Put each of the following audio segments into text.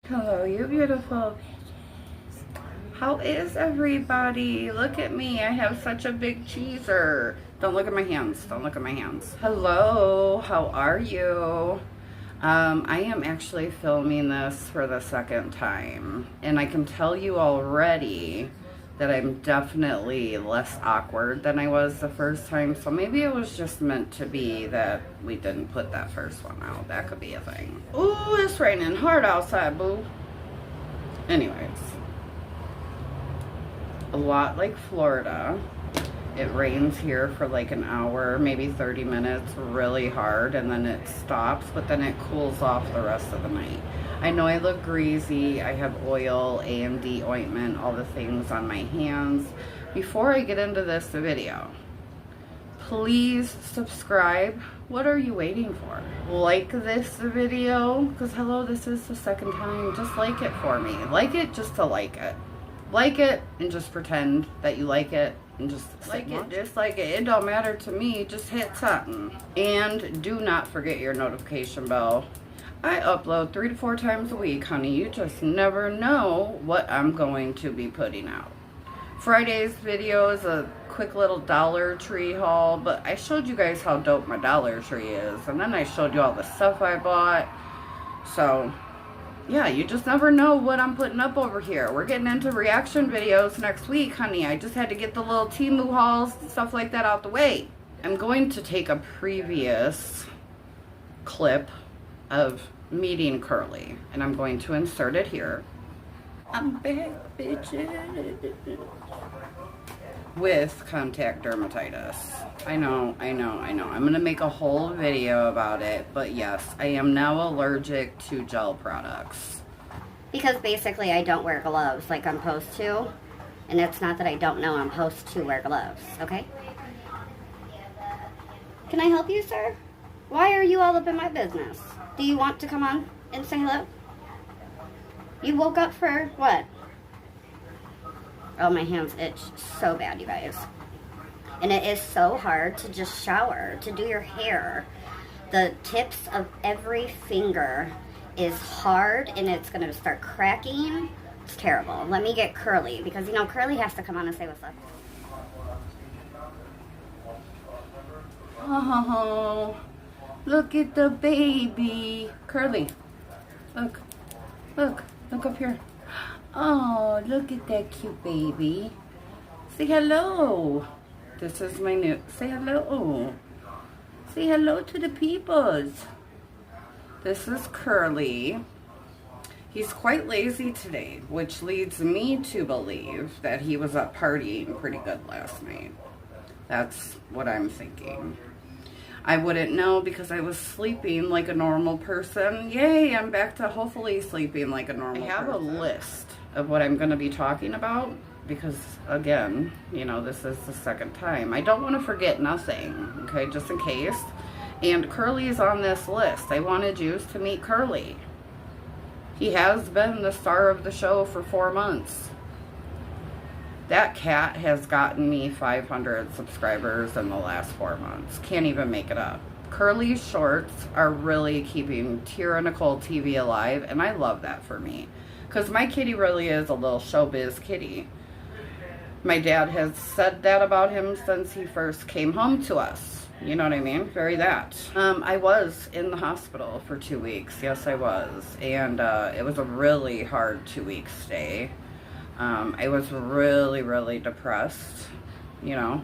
Hello, you beautiful bitches. How is everybody? Look at me. I have such a big cheeser. Don't look at my hands. Don't look at my hands. Hello, how are you? I am actually filming this for the second time. And I can tell you already that I'm definitely less awkward than I was the first time. So maybe it was just meant to be that we didn't put that first one out. That could be a thing. Ooh, it's raining hard outside, boo. Anyways, a lot like Florida. It rains here for like an hour, maybe 30 minutes, really hard, and then it stops, but then it cools off the rest of the night. I know I look greasy. I have oil, A&D ointment, all the things on my hands. Before I get into this video, please subscribe. What are you waiting for? Like this video, because hello, this is the second time. Just like it for me. Like it just to like it. Like it and just pretend that you like it and just like it, dislike it. It don't matter to me. Just hit something. And do not forget your notification bell. I upload 3 to 4 times a week, honey. You just never know what I'm going to be putting out. Friday's video is a quick little Dollar Tree haul, but I showed you guys how dope my Dollar Tree is, and then I showed you all the stuff I bought. So yeah, you just never know what I'm putting up over here. We're getting into reaction videos next week, honey. I just had to get the little Temu hauls and stuff like that out the way. I'm going to take a previous clip of meeting Curly, and I'm going to insert it here. I'm back, bitches. With contact dermatitis. I know. I'm going to make a whole video about it, but yes, I am now allergic to gel products. Because basically I don't wear gloves like I'm supposed to, and it's not that I don't know I'm supposed to wear gloves, okay? Can I help you, sir? Why are you all up in my business? Do you want to come on and say hello? You woke up for what? Oh, my hands itch so bad, you guys. And it is so hard to just shower, to do your hair. The tips of every finger is hard, and it's going to start cracking. It's terrible. Let me get Curly, because, you know, Curly has to come on and say what's up. Oh, look at the baby. Curly, look up here. Oh, look at that cute baby. Say hello. This is my new, say hello. Say hello to the peoples. This is Curly. He's quite lazy today, which leads me to believe that he was up partying pretty good last night. That's what I'm thinking. I wouldn't know because I was sleeping like a normal person. Yay, I'm back to hopefully sleeping like a normal person. I have a list of what I'm going to be talking about because, again, you know, this is the second time. I don't want to forget nothing, okay, just in case. And Curly's on this list. I wanted you to meet Curly. He has been the star of the show for 4 months. That cat has gotten me 500 subscribers in the last 4 months. Can't even make it up. Curly's shorts are really keeping TyraNicholee TV alive, and I love that for me. Because my kitty really is a little showbiz kitty. My dad has said that about him since he first came home to us. You know what I mean? Very that. I was in the hospital for 2 weeks. Yes, I was. And it was a really hard 2-week stay. I was really, really depressed, you know,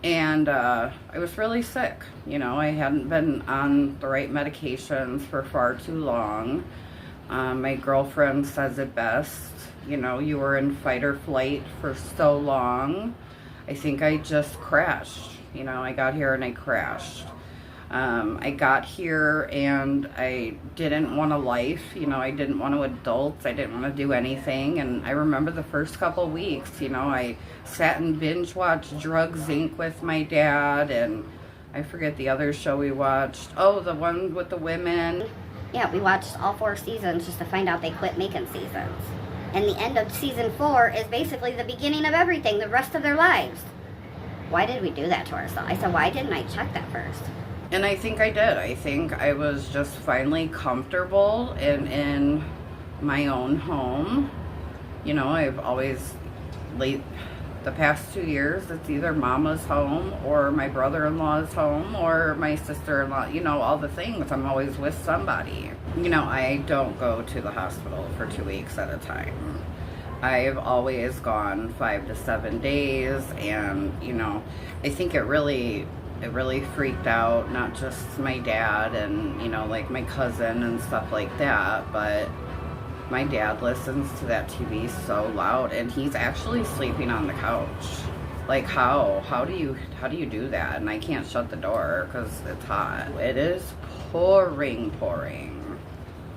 and I was really sick. You know, I hadn't been on the right medications for far too long. My girlfriend says it best, you know, you were in fight or flight for so long. I think I just crashed. You know, I got here and I crashed. I got here and I didn't want a life, you know, I didn't want to adults, I didn't want to do anything. And I remember the first couple weeks, you know, I sat and binge watched Drugs Inc. with my dad, and I forget the other show we watched. Oh, the one with the women. Yeah, we watched all 4 seasons just to find out they quit making seasons. And the end of season 4 is basically the beginning of everything, the rest of their lives. Why did we do that to ourselves? I said, why didn't I check that first? And I think I did. I think I was just finally comfortable in my own home. You know, I've always, the past 2 years, it's either mama's home or my brother-in-law's home or my sister-in-law, you know, all the things. I'm always with somebody. You know, I don't go to the hospital for 2 weeks at a time. I've always gone 5 to 7 days, and, you know, I think it really freaked out, not just my dad and, you know, like my cousin and stuff like that, but my dad listens to that TV so loud, and he's actually sleeping on the couch. Like, how do you do that? And I can't shut the door because it's hot. It is pouring.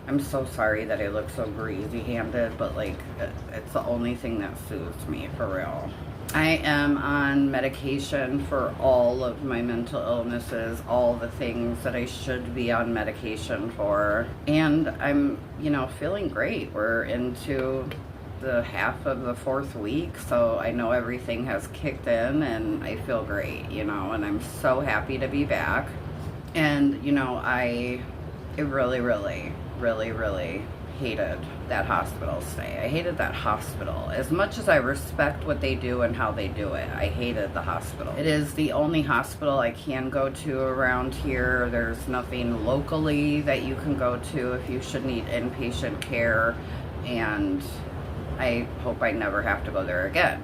I'm so sorry that I look so greasy-handed, but like, it's the only thing that soothes me, for real. I am on medication for all of my mental illnesses, all the things that I should be on medication for. And I'm, you know, feeling great. We're into the half of the 4th week, so I know everything has kicked in and I feel great, you know, and I'm so happy to be back. And, you know, I really hated that hospital stay. I hated that hospital. As much as I respect what they do and how they do it, I hated the hospital. It is the only hospital I can go to around here. There's nothing locally that you can go to if you should need inpatient care, and I hope I never have to go there again.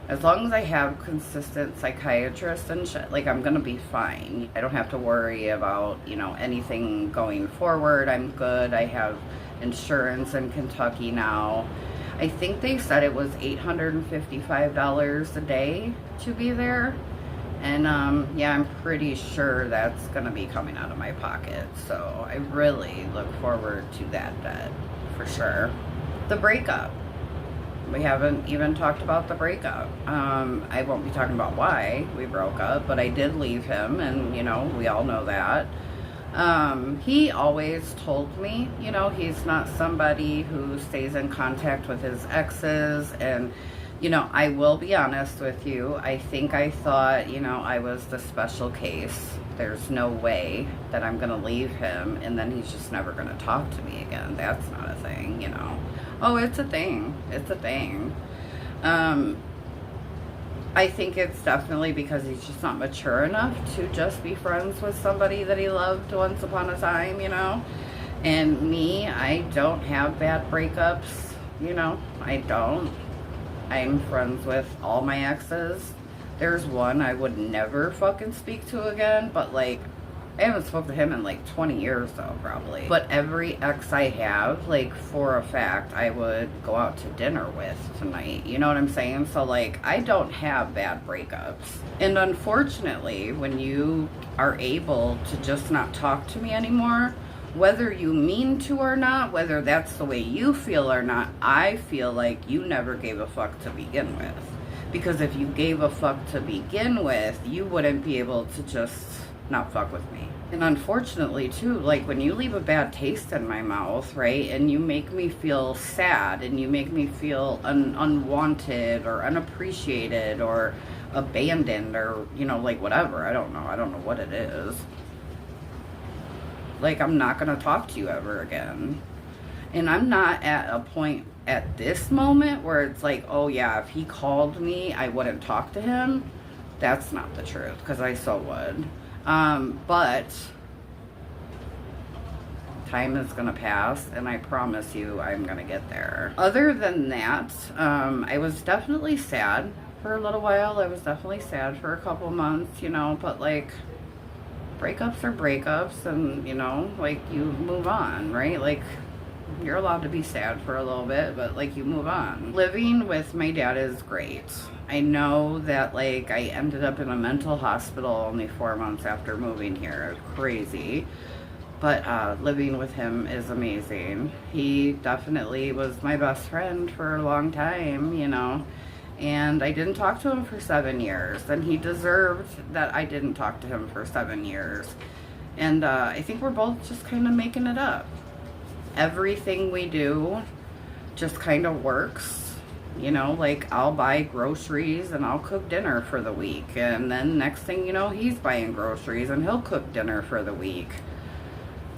As long as I have consistent psychiatrists and shit, like, I'm gonna be fine. I don't have to worry about, you know, anything going forward. I'm good. I have insurance in Kentucky now. I think they said it was $855 a day to be there. And yeah, I'm pretty sure that's gonna be coming out of my pocket. So I really look forward to that debt, for sure. The breakup. We haven't even talked about the breakup. I won't be talking about why we broke up, but I did leave him, and, you know, we all know that. He always told me, you know, he's not somebody who stays in contact with his exes, and, you know, I will be honest with you, I think I thought, you know, I was the special case. There's no way that I'm gonna leave him and then he's just never gonna talk to me again. That's not a thing, you know. Oh, it's a thing. It's a thing. I think it's definitely because he's just not mature enough to just be friends with somebody that he loved once upon a time, you know. And me, I don't have bad breakups, you know. I don't. I'm friends with all my exes. There's one I would never fucking speak to again, but like, I haven't spoken to him in like 20 years though, probably. But every ex I have, like, for a fact, I would go out to dinner with tonight. You know what I'm saying? So like, I don't have bad breakups. And unfortunately, when you are able to just not talk to me anymore, whether you mean to or not, whether that's the way you feel or not, I feel like you never gave a fuck to begin with. Because if you gave a fuck to begin with, you wouldn't be able to just not fuck with me. And unfortunately too, like, when you leave a bad taste in my mouth, right, and you make me feel sad, and you make me feel unwanted or unappreciated or abandoned, or, you know, like, whatever, I don't know what it is. Like, I'm not gonna talk to you ever again. And I'm not at a point at this moment where it's like, oh yeah, if he called me, I wouldn't talk to him. That's not the truth, because I so would. But time is gonna pass, and I promise you I'm gonna get there. Other than that, I was definitely sad for a little while. I was definitely sad for a couple months, you know, but like, breakups are breakups, and, you know, like, you move on, right? Like, you're allowed to be sad for a little bit, but like, you move on. Living with my dad is great. I know that, like, I ended up in a mental hospital only 4 months after moving here. Crazy. But living with him is amazing. He definitely was my best friend for a long time, you know. And I didn't talk to him for 7 years, and he deserved that I didn't talk to him for 7 years. And I think we're both just kind of making it up. Everything we do just kind of works, you know, like, I'll buy groceries and I'll cook dinner for the week, and then next thing you know, he's buying groceries and he'll cook dinner for the week.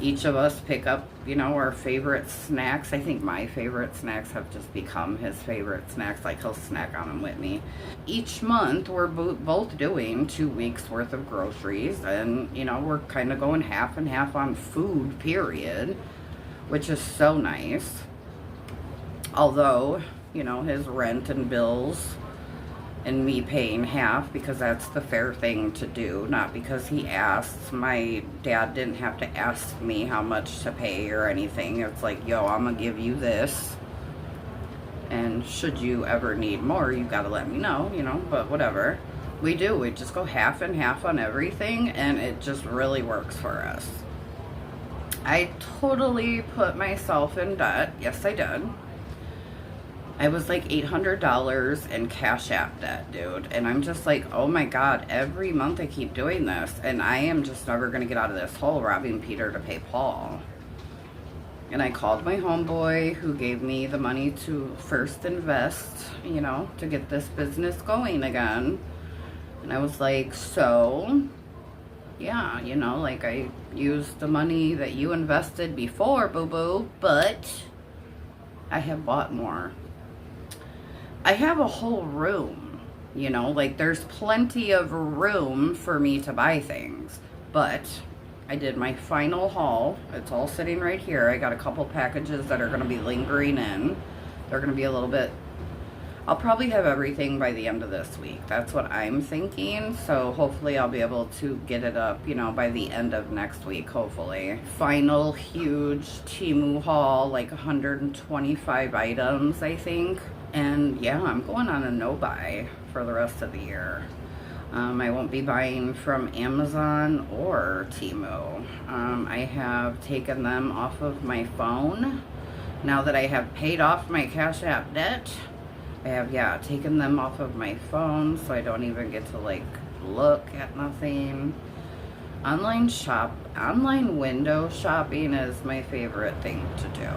each of us pick up, you know, our favorite snacks. I think my favorite snacks have just become his favorite snacks. Like, he'll snack on them with me. Each month, we're both doing 2 weeks worth of groceries. And, you know, we're kind of going half and half on food, period. Which is so nice. Although, you know, his rent and bills and me paying half because that's the fair thing to do, not because he asks. My dad didn't have to ask me how much to pay or anything. It's like, yo, I'm gonna give you this, and should you ever need more, you gotta let me know, you know, but whatever. We just go half and half on everything, and it just really works for us. I totally put myself in debt. Yes, I did. I was like $800 in CashApp debt, dude. And I'm just like, oh my God, every month I keep doing this. And I am just never going to get out of this hole, robbing Peter to pay Paul. And I called my homeboy who gave me the money to first invest, you know, to get this business going again. And I was like, so, yeah, you know, like I used the money that you invested before, boo-boo, but I have bought more. I have a whole room, you know, like there's plenty of room for me to buy things, but I did my final haul. It's all sitting right here. I got a couple packages that are going to be lingering in. They're going to be a little bit, I'll probably have everything by the end of this week. That's what I'm thinking. So hopefully I'll be able to get it up, you know, by the end of next week, hopefully. Final huge Temu haul, like 125 items, I think. And yeah, I'm going on a no-buy for the rest of the year. I won't be buying from Amazon or Temu. I have taken them off of my phone. Now that I have paid off my Cash App debt, I have, yeah, taken them off of my phone, so I don't even get to, like, look at nothing. Online window shopping is my favorite thing to do.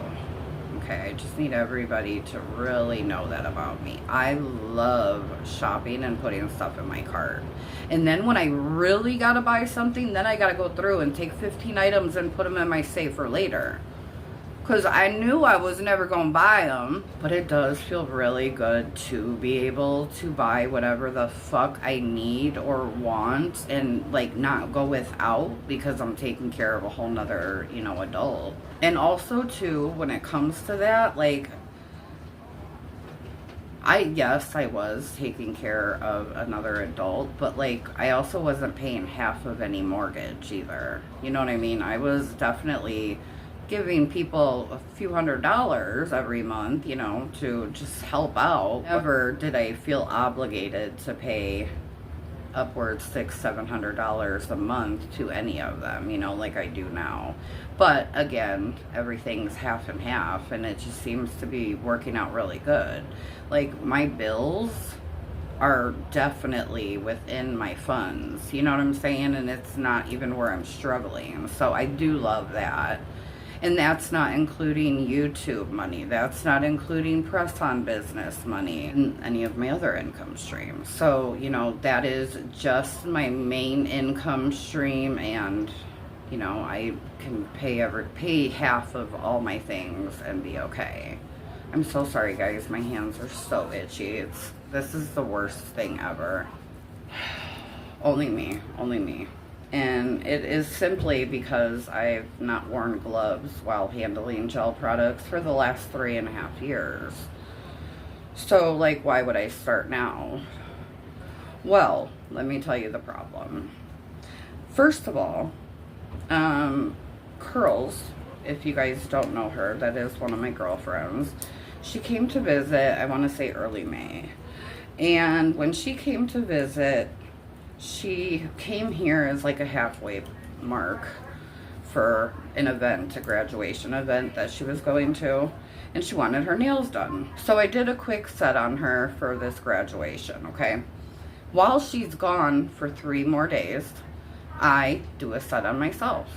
Okay, I just need everybody to really know that about me. I love shopping and putting stuff in my cart. And then when I really gotta buy something, then I gotta go through and take 15 items and put them in my safe for later. Because I knew I was never going to buy them. But it does feel really good to be able to buy whatever the fuck I need or want. And, like, not go without because I'm taking care of a whole nother, you know, adult. And also, too, when it comes to that, like, yes, I was taking care of another adult. But, like, I also wasn't paying half of any mortgage either. You know what I mean? I was definitely giving people a few $100s every month, you know, to just help out. Never did I feel obligated to pay upwards $600-700 a month to any of them, you know, like I do now. But again, everything's half and half, and it just seems to be working out really good. Like, my bills are definitely within my funds, you know what I'm saying? And it's not even where I'm struggling. So I do love that. And that's not including YouTube money. That's not including press-on business money and any of my other income streams. So, you know, that is just my main income stream, and, you know, I can pay half of all my things and be okay. I'm so sorry, guys. My hands are so itchy. This is the worst thing ever. Only me. And it is simply because I've not worn gloves while handling gel products for the last 3.5 years. So, like, why would I start now? Well, let me tell you the problem. First of all, Curls, if you guys don't know her, that is one of my girlfriends. She came to visit, I want to say early May. And when she came to visit, she came here as like a halfway mark for an event, a graduation event that she was going to, and she wanted her nails done. So I did a quick set on her for this graduation, okay? While she's gone for 3 more days, I do a set on myself.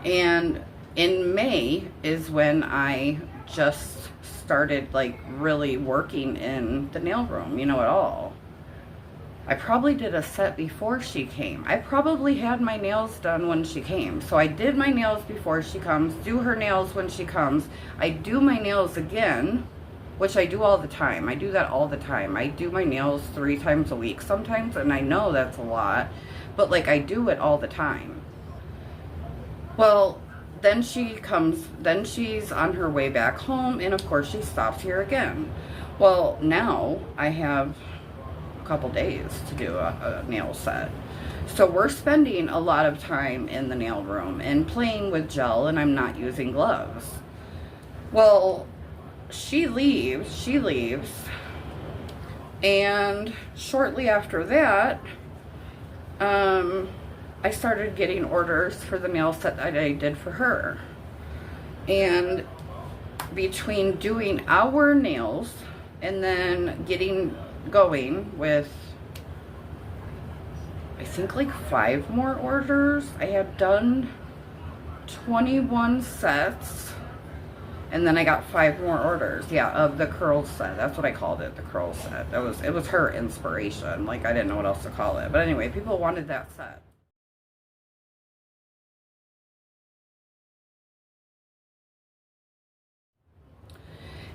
And in May is when I just started, like, really working in the nail room, you know, at all. I probably did a set before she came. I probably had my nails done when she came. So I did my nails before she comes, do her nails when she comes. I do my nails again, which I do all the time. I do that all the time. I do my nails 3 times a week sometimes, and I know that's a lot, but like I do it all the time. Well, then she comes, then she's on her way back home, and of course she stops here again. Well, now I have couple days to do a nail set. So we're spending a lot of time in the nail room and playing with gel, and I'm not using gloves. Well, she leaves, and shortly after that, I started getting orders for the nail set that I did for her. And between doing our nails and then getting going with, I think like 5 more orders. I had done 21 sets, and then I got 5 more orders, yeah, of the curl set. That's what I called it, the curl set. It was her inspiration. Like, I didn't know what else to call it. But anyway, people wanted that set.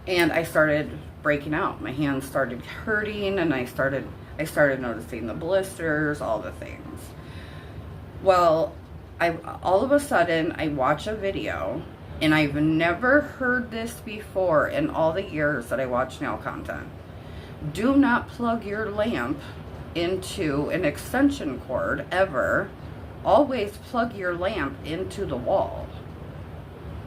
And I started breaking out. My hands started hurting, and I started noticing the blisters, all the things. Well, all of a sudden I watch a video, and I've never heard this before in all the years that I watch nail content. Do not plug your lamp into an extension cord ever. Always plug your lamp into the wall.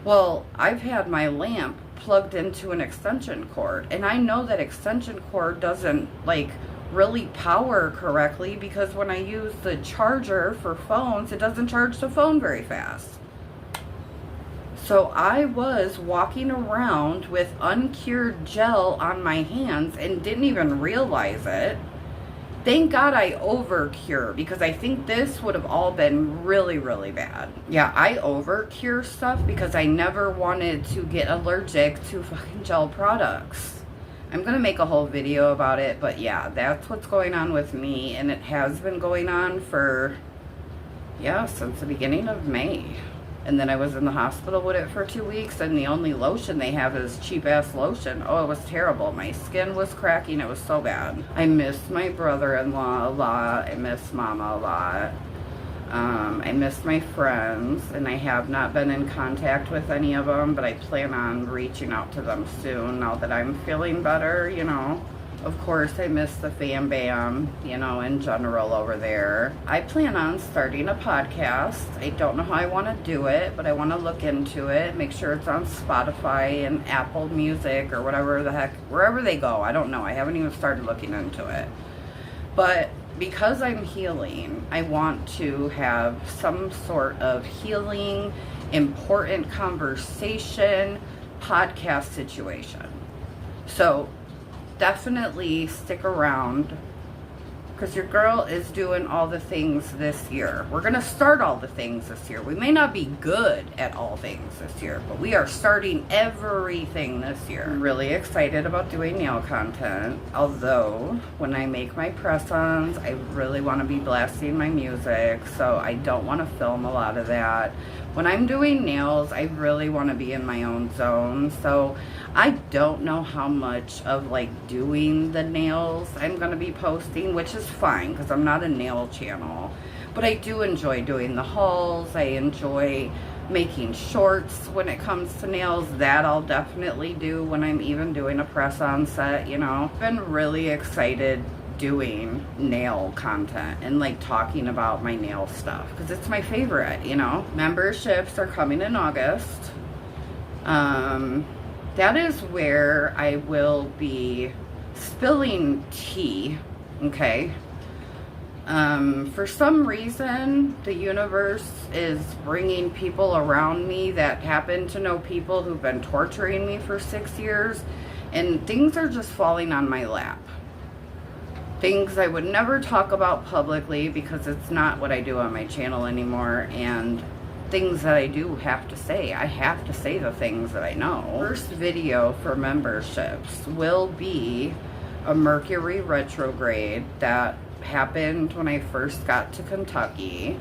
Well, I've had my lamp plugged into an extension cord, and I know that extension cord doesn't like really power correctly, because when I use the charger for phones, it doesn't charge the phone very fast. So I was walking around with uncured gel on my hands and didn't even realize it. Thank God I over-cure, because I think this would have all been really, really bad. Yeah, I over-cure stuff because I never wanted to get allergic to fucking gel products. I'm going to make a whole video about it, but yeah, that's what's going on with me, and it has been going on for, yeah, since the beginning of May. And then I was in the hospital with it for 2 weeks, and the only lotion they have is cheap-ass lotion. Oh, it was terrible. My skin was cracking. It was so bad. I missed my brother-in-law a lot. I missed Mama a lot. I missed my friends, and I have not been in contact with any of them, but I plan on reaching out to them soon now that I'm feeling better, you know. Of course, I miss the fam bam, you know, in general over there. I plan on starting a podcast. I don't know how I want to do it, but I want to look into it, make sure it's on Spotify and Apple Music or whatever the heck, wherever they go. I don't know. I haven't even started looking into it. But because I'm healing, I want to have some sort of healing, important conversation, podcast situation. So definitely stick around, because your girl is doing all the things this year. We're going to start all the things this year. We may not be good at all things this year, but we are starting everything this year. I'm really excited about doing nail content, although when I make my press-ons, I really want to be blasting my music, so I don't want to film a lot of that. When I'm doing nails, I really want to be in my own zone, so I don't know how much of like doing the nails I'm going to be posting, which is fine because I'm not a nail channel. But I do enjoy doing the hauls. I enjoy making shorts when it comes to nails. That I'll definitely do when I'm even doing a press-on set, you know. I've been really excited doing nail content and like talking about my nail stuff because it's my favorite, you know. Memberships are coming in August. That is where I will be spilling tea, okay? For some reason, the universe is bringing people around me that happen to know people who've been torturing me for 6 years, and things are just falling on my lap. Things I would never talk about publicly because it's not what I do on my channel anymore, and things that I do have to say. I have to say the things that I know. First video for memberships will be a Mercury retrograde that happened when I first got to Kentucky.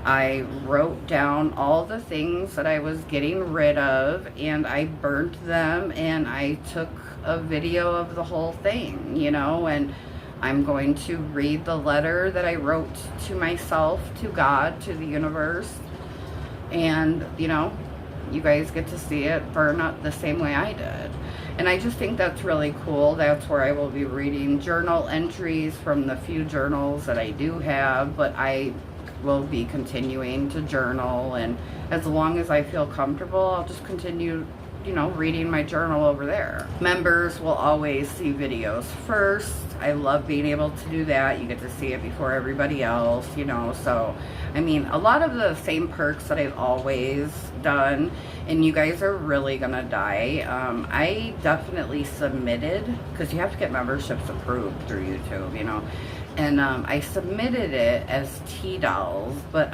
I wrote down all the things that I was getting rid of, and I burnt them, and I took a video of the whole thing, you know, and I'm going to read the letter that I wrote to myself, to God, to the universe, and, you know, you guys get to see it burn up the same way I did. And I just think that's really cool. That's where I will be reading journal entries from the few journals that I do have, but I will be continuing to journal, and as long as I feel comfortable, I'll just continue, you know, reading my journal over there. Members will always see videos first. I love being able to do that. You get to see it before everybody else, you know, so I mean, a lot of the same perks that I've always done, and you guys are really gonna die. I definitely submitted, because you have to get memberships approved through YouTube, you know, and I submitted it as T-Dolls, but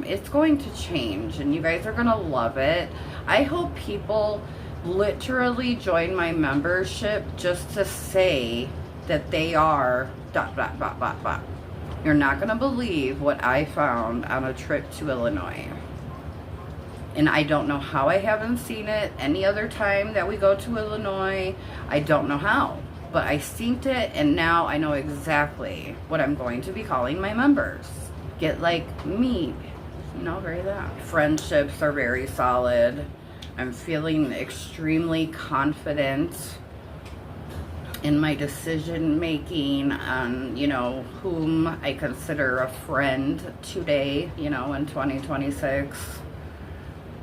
it's going to change, and you guys are gonna love it. I hope people literally join my membership just to say that they are ... You're not gonna believe what I found on a trip to Illinois. And I don't know how I haven't seen it any other time that we go to Illinois. I don't know how, but I seen it, and now I know exactly what I'm going to be calling my members. Get like me, you know, very that. Friendships are very solid. I'm feeling extremely confident in my decision making on, you know, whom I consider a friend today, you know, in 2026.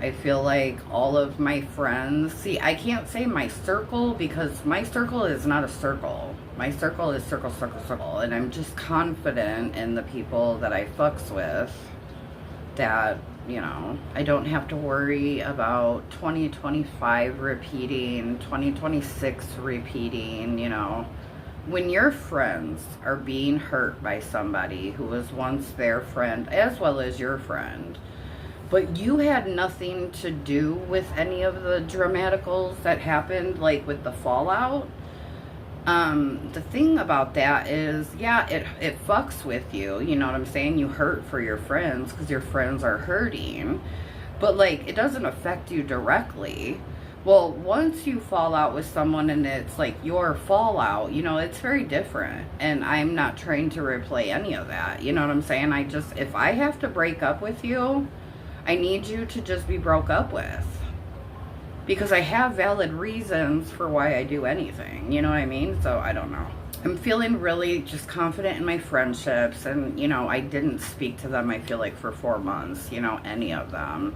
I feel like all of my friends, see, I can't say my circle, because my circle is not a circle. My circle is circle, circle, circle. And I'm just confident in the people that I fucks with, that, you know, I don't have to worry about 2025 repeating, 2026 repeating, you know. When your friends are being hurt by somebody who was once their friend as well as your friend, but you had nothing to do with any of the dramaticals that happened, like with the fallout, the thing about that is, yeah, it fucks with you, you know what I'm saying? You hurt for your friends because your friends are hurting, but like, it doesn't affect you directly. Well, once you fall out with someone and it's like your fallout, you know, it's very different, and I'm not trying to replay any of that, you know what I'm saying? I just, if I have to break up with you, I need you to just be broke up with, because I have valid reasons for why I do anything, you know what I mean? So I don't know. I'm feeling really just confident in my friendships, and, you know, I didn't speak to them, I feel like, for 4 months, you know, any of them.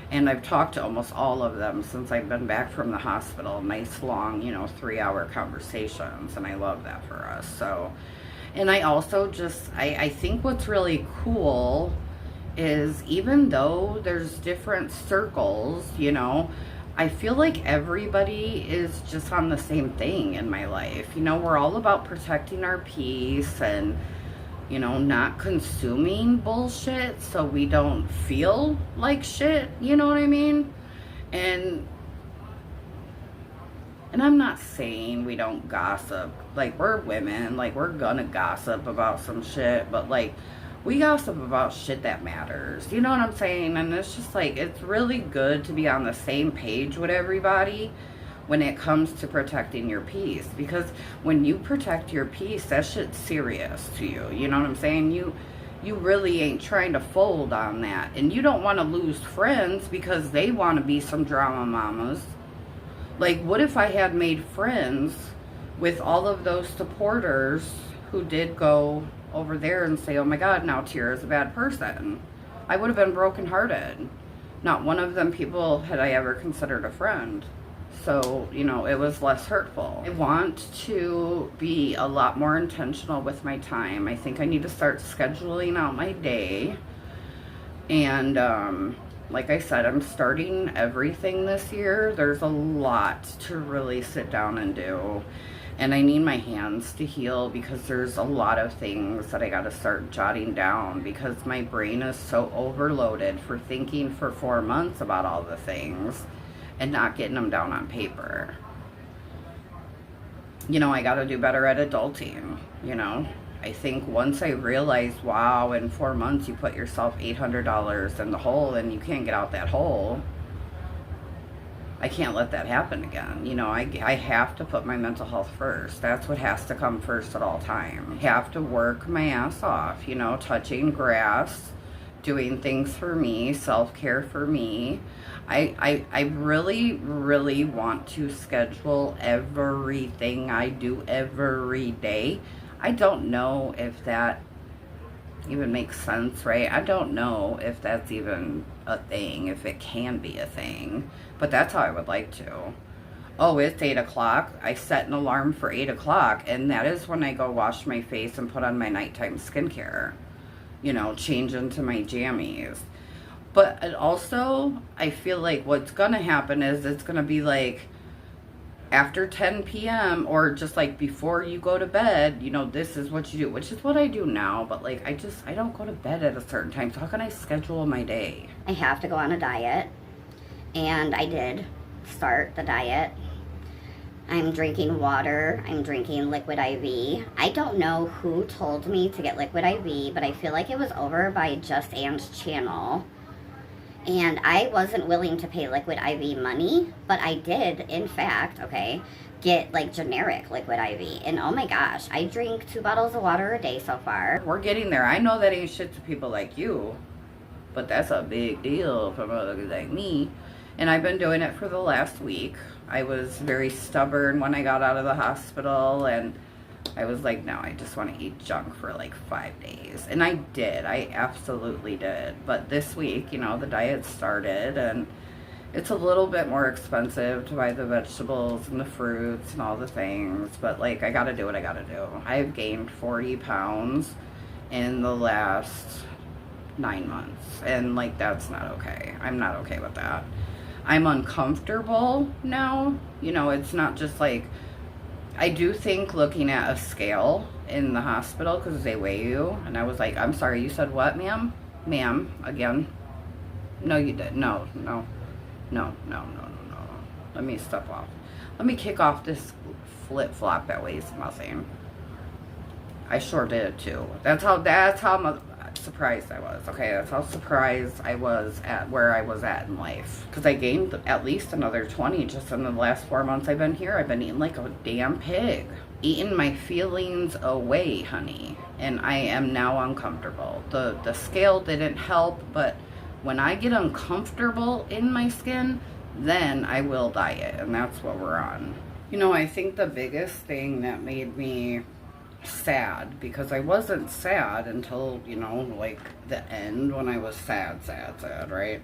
And I've talked to almost all of them since I've been back from the hospital. Nice long, you know, 3-hour conversations, and I love that for us. So, and I also just, I think what's really cool is, even though there's different circles, you know, I feel like everybody is just on the same thing in my life. You know, we're all about protecting our peace and, you know, not consuming bullshit so we don't feel like shit, you know what I mean? And I'm not saying we don't gossip. Like, we're women, like, we're gonna gossip about some shit, but like, we gossip about shit that matters, you know what I'm saying? And it's just like, it's really good to be on the same page with everybody when it comes to protecting your peace, because when you protect your peace, that shit's serious to you, you know what I'm saying? You really ain't trying to fold on that, and you don't want to lose friends because they want to be some drama mamas. Like, what if I had made friends with all of those supporters who did go over there and say, oh my God, now Tyra's a bad person? I would have been brokenhearted. Not one of them people had I ever considered a friend. So, you know, it was less hurtful. I want to be a lot more intentional with my time. I think I need to start scheduling out my day. And like I said, I'm starting everything this year. There's a lot to really sit down and do. And I need my hands to heal, because there's a lot of things that I got to start jotting down, because my brain is so overloaded for thinking for 4 months about all the things and not getting them down on paper. You know, I got to do better at adulting, you know. I think once I realized, wow, in 4 months you put yourself $800 in the hole and you can't get out that hole, I can't let that happen again. You know, I have to put my mental health first. That's what has to come first at all times. I have to work my ass off, you know, touching grass, doing things for me, self-care for me. I really, really want to schedule everything I do every day. I don't know if that even makes sense, right? I don't know if that's even a thing, if it can be a thing, but that's how I would like to. Oh, it's 8 o'clock. I set an alarm for 8 o'clock, and that is when I go wash my face and put on my nighttime skincare. You know, change into my jammies. But also, I feel like what's gonna happen is it's gonna be like after 10 p.m. or just like before you go to bed, you know, this is what you do, which is what I do now. But like, I don't go to bed at a certain time. So how can I schedule my day? I have to go on a diet, and I did start the diet. I'm drinking water. I'm drinking liquid IV. I don't know who told me to get liquid IV, but I feel like it was over by Just Ann's channel. And I wasn't willing to pay liquid IV money, but I did, in fact, okay, get like generic liquid IV. And oh my gosh, I drink 2 bottles of water a day so far. We're getting there. I know that ain't shit to people like you, but that's a big deal for motherfuckers like me. And I've been doing it for the last week. I was very stubborn when I got out of the hospital, and I was like, no, I just want to eat junk for like 5 days. And I did. I absolutely did. But this week, you know, the diet started, and it's a little bit more expensive to buy the vegetables and the fruits and all the things. But like, I got to do what I got to do. I've gained 40 pounds in the last 9 months. And like, that's not okay. I'm not okay with that. I'm uncomfortable now. You know, it's not just like, I do think looking at a scale in the hospital, because they weigh you, and I was like, I'm sorry, you said what, ma'am? Ma'am, again? No, you did. No. Let me step off. Let me kick off this flip-flop that weighs nothing. I sure did too. That's how surprised I was. Okay, that's how surprised I was at where I was at in life. Because I gained at least another 20 just in the last 4 months I've been here. I've been eating like a damn pig. Eating my feelings away, honey. And I am now uncomfortable. The scale didn't help, but when I get uncomfortable in my skin, then I will diet. And that's what we're on. You know, I think the biggest thing that made me sad, because I wasn't sad until, you know, like the end, when I was sad, right?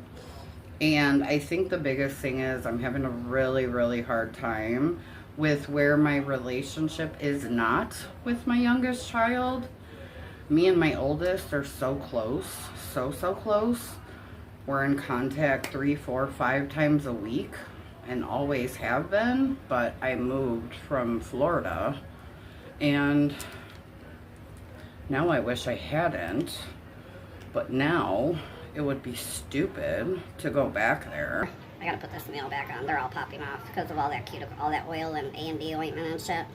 And I think the biggest thing is I'm having a really, really hard time with where my relationship is not with my youngest child. Me and my oldest are so close, so close. We're in contact 3, 4, 5 times a week, and always have been. But I moved from Florida, and now I wish I hadn't, but now it would be stupid to go back there. I gotta put this nail back on. They're all popping off because of all that all that oil and A&D ointment and shit.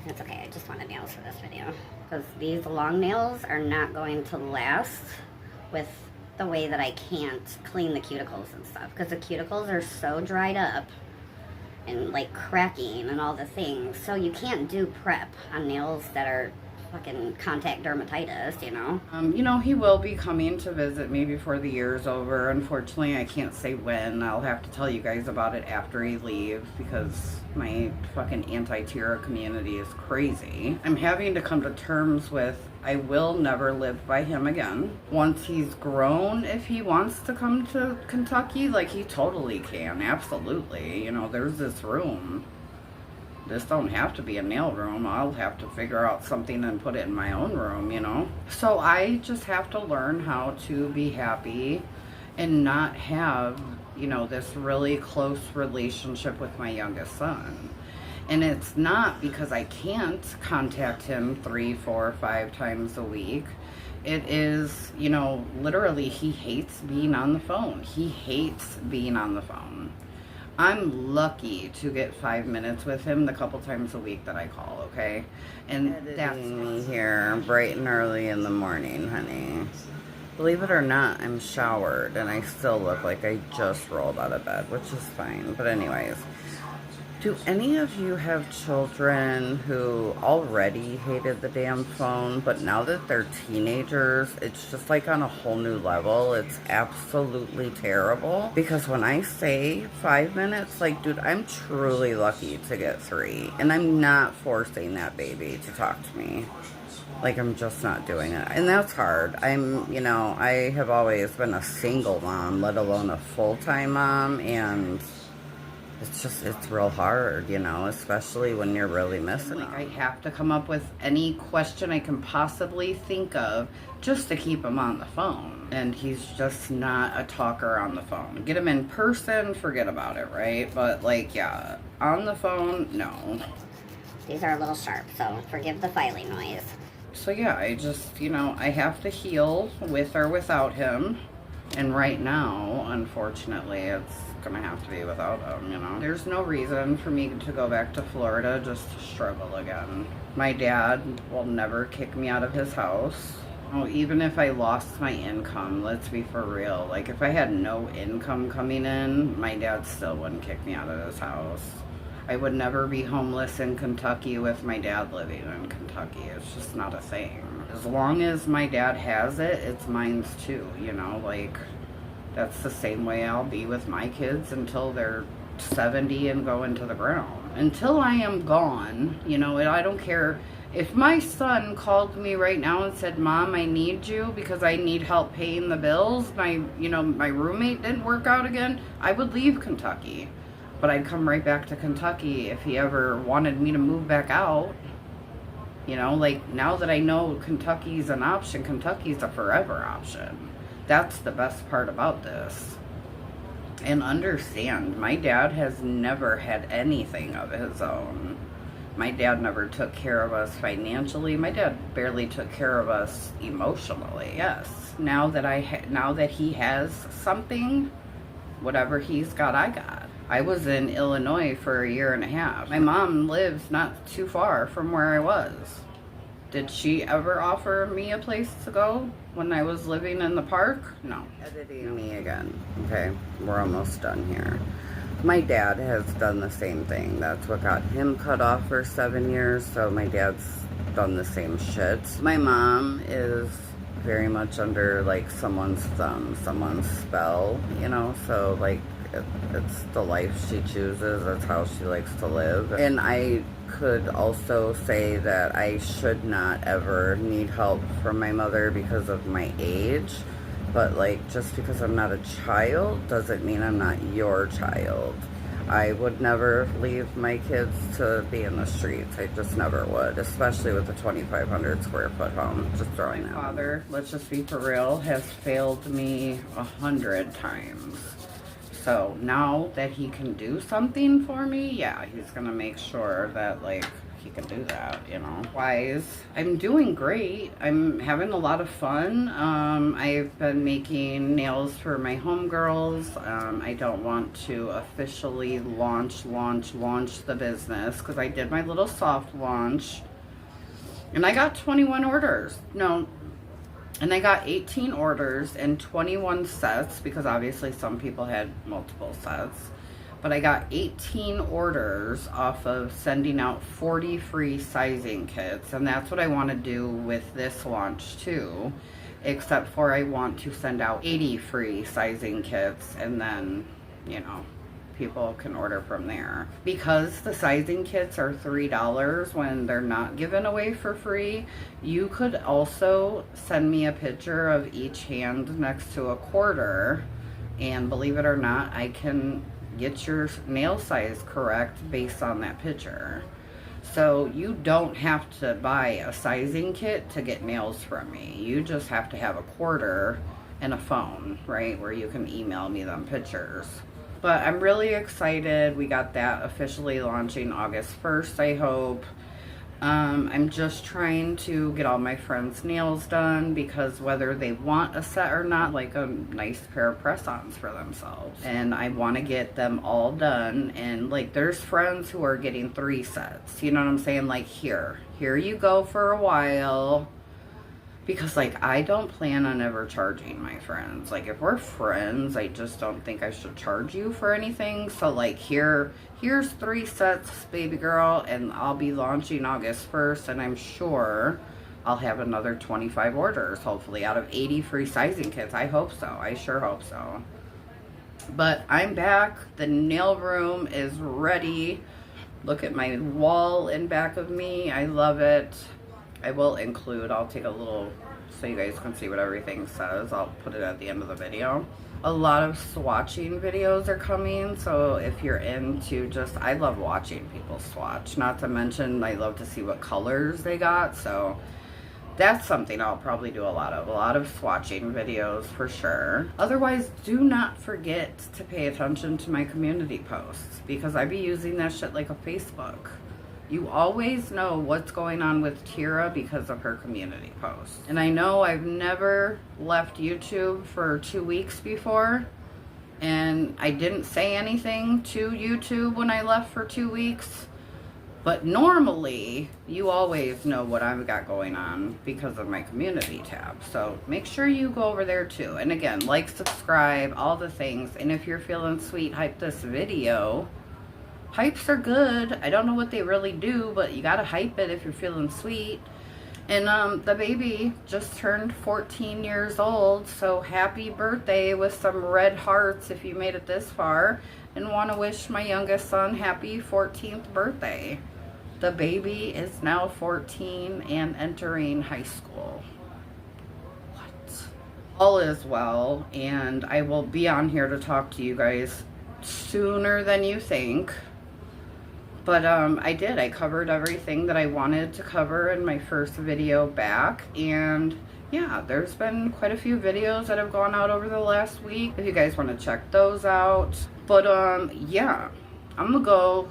It's okay, I just wanted nails for this video, because these long nails are not going to last with the way that I can't clean the cuticles and stuff, because the cuticles are so dried up and like cracking and all the things, so you can't do prep on nails that are fucking contact dermatitis, you know. You know, he will be coming to visit me before the year's over. Unfortunately, I can't say when. I'll have to tell you guys about it after he leaves, because my fucking anti-Tyra community is crazy. I'm having to come to terms with, I will never live by him again. Once he's grown, if he wants to come to Kentucky, like, he totally can, absolutely. You know, there's this room. This don't have to be a nail room. I'll have to figure out something and put it in my own room, you know. So I just have to learn how to be happy and not have, you know, this really close relationship with my youngest son. And it's not because I can't contact him 3, 4, 5 times a week. It is, you know, literally he hates being on the phone. He hates being on the phone. I'm lucky to get 5 minutes with him the couple times a week that I call, okay? And that's me here bright and early in the morning, honey. Believe it or not, I'm showered and I still look like I just rolled out of bed, which is fine. But anyways, do any of you have children who already hated the damn phone, but now that they're teenagers, it's just like on a whole new level? It's absolutely terrible. Because when I say 5 minutes, like, dude, I'm truly lucky to get 3. And I'm not forcing that baby to talk to me. Like, I'm just not doing it. And that's hard. You know, I have always been a single mom, let alone a full-time mom, and it's real hard, you know, especially when you're really missing them. I have to come up with any question I can possibly think of just to keep him on the phone. And he's just not a talker on the phone. Get him in person, forget about it, right? But, like, yeah, on the phone, no. These are a little sharp, so forgive the filing noise. So, yeah, I just, you know, I have to heal with or without him. And right now, unfortunately, it's gonna have to be without him, you know. There's no reason for me to go back to Florida just to struggle again. My dad will never kick me out of his house. Oh, even if I lost my income, let's be for real. Like, if I had no income coming in, my dad still wouldn't kick me out of his house. I would never be homeless in Kentucky with my dad living in Kentucky. It's just not a thing. As long as my dad has it, it's mine too, you know, like, that's the same way I'll be with my kids until they're 70 and go into the ground. Until I am gone, you know, and I don't care. If my son called me right now and said, Mom, I need you because I need help paying the bills, my roommate didn't work out again, I would leave Kentucky. But I'd come right back to Kentucky if he ever wanted me to move back out. You know, like, now that I know Kentucky's an option, Kentucky's a forever option. That's the best part about this. And understand, my dad has never had anything of his own. My dad never took care of us financially. My dad barely took care of us emotionally. Yes, now that he has something, whatever he's got, I got. I was in Illinois for a year and a half. My mom lives not too far from where I was. Did she ever offer me a place to go when I was living in the park? No. Editing me again. Okay, we're almost done here. My dad has done the same thing. That's what got him cut off for 7 years, so my dad's done the same shit. My mom is very much under, like, someone's thumb, someone's spell, you know, so, like, it's the life she chooses. That's how she likes to live. And I could also say that I should not ever need help from my mother because of my age. But, like, just because I'm not a child doesn't mean I'm not your child. I would never leave my kids to be in the streets. I just never would, especially with a 2,500 square foot home. Just throwing that. My father, let's just be for real, has failed me 100 times. So now that he can do something for me, yeah, he's gonna make sure that, like, he can do that, you know. Wise, I'm doing great. I'm having a lot of fun. I've been making nails for my homegirls. I don't want to officially launch the business because I did my little soft launch and I got 21 orders. No. And I got 18 orders and 21 sets because obviously some people had multiple sets. But I got 18 orders off of sending out 40 free sizing kits. And that's what I want to do with this launch too. Except for I want to send out 80 free sizing kits and then, you know, people can order from there. Because the sizing kits are $3 when they're not given away for free, you could also send me a picture of each hand next to a quarter, and believe it or not, I can get your nail size correct based on that picture. So you don't have to buy a sizing kit to get nails from me. You just have to have a quarter and a phone, right, where you can email me them pictures. But I'm really excited. We got that officially launching August 1st, I hope. I'm just trying to get all my friends' nails done because whether they want a set or not, like a nice pair of press-ons for themselves. And I want to get them all done. And like there's friends who are getting 3 sets. You know what I'm saying? Like here you go for a while. Because like I don't plan on ever charging my friends. Like if we're friends, I just don't think I should charge you for anything. So like here's 3 sets, baby girl, and I'll be launching August 1st, and I'm sure I'll have another 25 orders, hopefully, out of 80 free sizing kits. I hope so. I sure hope so. But I'm back. The nail room is ready. Look at my wall in back of me. I love it. I will include, I'll take a little, so you guys can see what everything says. I'll put it at the end of the video. A lot of swatching videos are coming, so if you're into just, I love watching people swatch. Not to mention, I love to see what colors they got, so that's something I'll probably do a lot of swatching videos for sure. Otherwise, do not forget to pay attention to my community posts, because I be using that shit like a Facebook. You always know what's going on with Tyra because of her community posts. And I know I've never left YouTube for 2 weeks before, and I didn't say anything to YouTube when I left for 2 weeks. But normally, you always know what I've got going on because of my community tab. So make sure you go over there too. And again, like, subscribe, all the things. And if you're feeling sweet, hype this video. Hypes are good. I don't know what they really do, but you gotta hype it if you're feeling sweet. And the baby just turned 14 years old, so happy birthday with some red hearts if you made it this far. And want to wish my youngest son happy 14th birthday. The baby is now 14 and entering high school. What? All is well, and I will be on here to talk to you guys sooner than you think. But I covered everything that I wanted to cover in my first video back. And yeah, there's been quite a few videos that have gone out over the last week, if you guys want to check those out. But yeah, I'm gonna go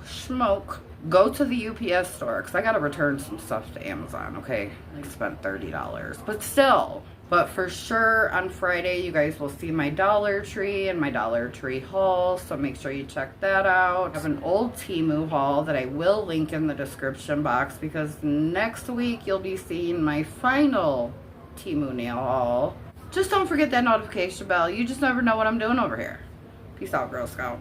go to the UPS store, because I gotta return some stuff to Amazon, okay? I spent $30, but still. But for sure, on Friday, you guys will see my Dollar Tree and my Dollar Tree haul, so make sure you check that out. I have an old Temu haul that I will link in the description box, because next week you'll be seeing my final Temu nail haul. Just don't forget that notification bell. You just never know what I'm doing over here. Peace out, Girl Scout.